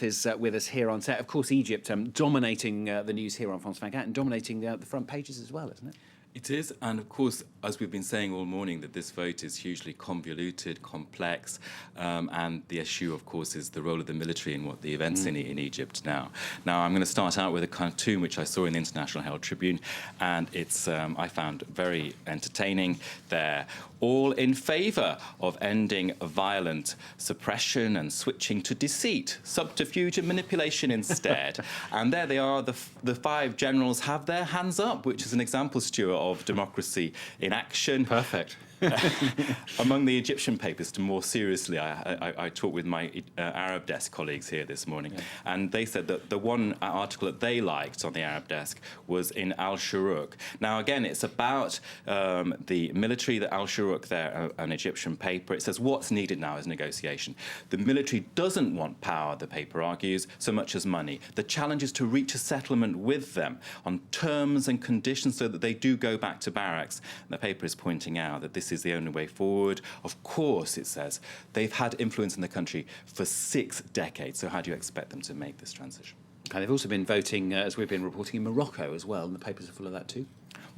Egypt is with us here on set. Of course, Egypt dominating the news here on France 24 and dominating the front pages as well, isn't it? It is, and of course, as we've been saying all morning, that this vote is hugely convoluted, complex, and the issue, of course, is the role of the military in what the events in Egypt now. Now, I'm going to start out with a cartoon which I saw in the International Herald Tribune, and it's I found very entertaining. They're all in favour of ending violent suppression and switching to deceit, subterfuge and manipulation instead. And there they are, the five generals have their hands up, which is an example, Stuart, of democracy in action. Perfect. Among the Egyptian papers, to more seriously, I talked with my Arab desk colleagues here this morning, and they said that the one article that they liked on the Arab desk was in Al-Shuruq. Now, again, it's about the military, the Al-Shuruq there, an Egyptian paper. It says what's needed now is negotiation. The military doesn't want power, the paper argues, so much as money. The challenge is to reach a settlement with them on terms and conditions so that they do go back to barracks. And the paper is pointing out that this is the only way forward. Of course, it says, they've had influence in the country for 6 decades, so how do you expect them to make this transition? And they've also been voting, as we've been reporting, in Morocco as well, and the papers are full of that too.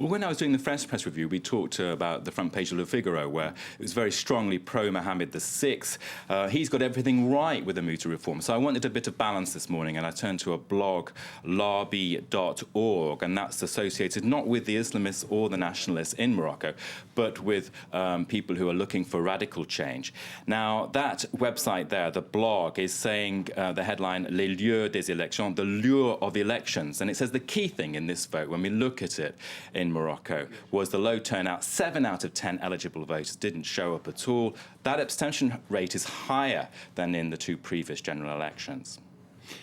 Well, when I was doing the French press review, we talked about the front page of Le Figaro, where it was very strongly pro-Mohammed VI. He's got everything right with the Muta reform. So I wanted a bit of balance this morning, and I turned to a blog, larbi.org, and that's associated not with the Islamists or the nationalists in Morocco, but with people who are looking for radical change. Now, that website there, the blog, is saying the headline, Les lieux des élections, the lure of elections. And it says the key thing in this vote, when we look at it in Morocco, was the low turnout. 7 out of 10 eligible voters didn't show up at all. That abstention rate is higher than in the 2 previous general elections.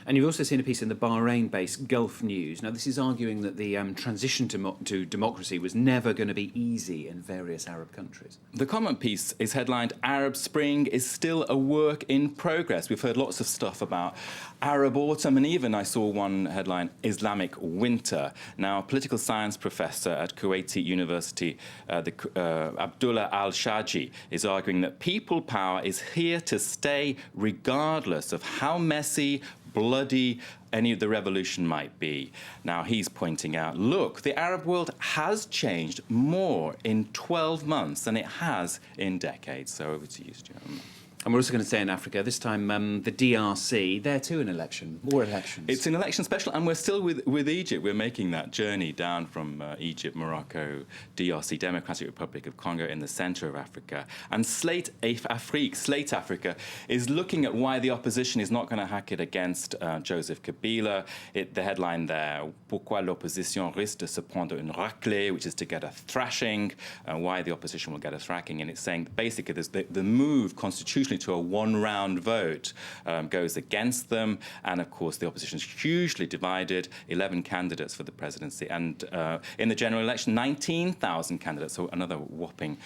And you've also seen a piece in the Bahrain-based Gulf News. Now, this is arguing that the transition to democracy was never going to be easy in various Arab countries. The comment piece is headlined, Arab Spring is still a work in progress. We've heard lots of stuff about Arab Autumn, and even I saw one headline, Islamic Winter. Now, a political science professor at Kuwaiti University, Abdullah al-Shaji, is arguing that people power is here to stay regardless of how messy, bloody any of the revolution might be. Now, he's pointing out, look, the Arab world has changed more in 12 months than it has in decades. So over to you, Stuart. And we're also going to say in Africa, this time the DRC, there too an election, more elections. It's an election special, and we're still with Egypt. We're making that journey down from Egypt, Morocco, DRC, Democratic Republic of Congo, in the centre of Africa. And Slate Africa, is looking at why the opposition is not going to hack it against Joseph Kabila. The headline there, Pourquoi l'opposition risque de se prendre une raclée, which is to get a thrashing, why the opposition will get a thrashing. And it's saying basically the move constitutionally to a one-round vote goes against them, and of course the opposition is hugely divided, 11 candidates for the presidency, and in the general election 19,000 candidates, so another whopping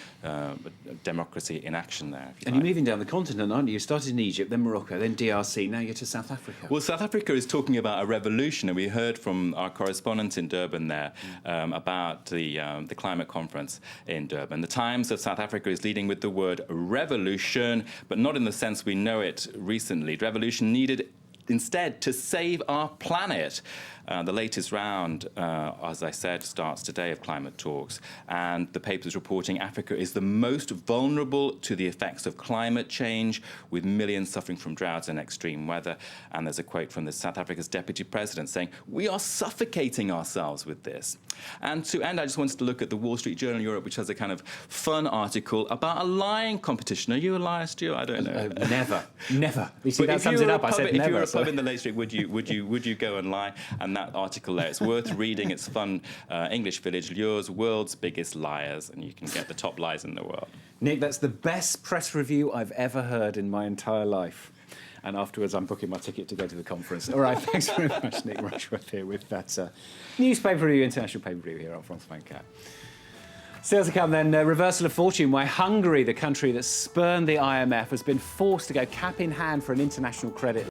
democracy in action there. And you're moving down the continent, aren't you? You started in Egypt, then Morocco, then DRC, now you're to South Africa. Well, South Africa is talking about a revolution, and we heard from our correspondent in Durban there about the climate conference in Durban. The Times of South Africa is leading with the word revolution, but not in the sense we know it recently. Revolution needed instead to save our planet. The latest round, as I said, starts today of climate talks, and the paper is reporting Africa is the most vulnerable to the effects of climate change, with millions suffering from droughts and extreme weather. And there's a quote from the South Africa's deputy president saying, we are suffocating ourselves with this. And to end, I just wanted to look at the Wall Street Journal Europe, which has a kind of fun article about a lying competition. Are you a liar, Stuart? I don't know. Never. You see, that sums it up. I said never. If you were a pub in the late street, would you go and lie? And that article there, it's worth reading. It's fun. English Village lures world's biggest liars, and you can get the top lies in the world. Nick, that's the best press review I've ever heard in my entire life. And afterwards, I'm booking my ticket to go to the conference. All right, thanks very much, Nick Rushworth here with that newspaper review, international paper review here on France 24. Still to come then, reversal of fortune, why Hungary, the country that spurned the IMF, has been forced to go cap in hand for an international credit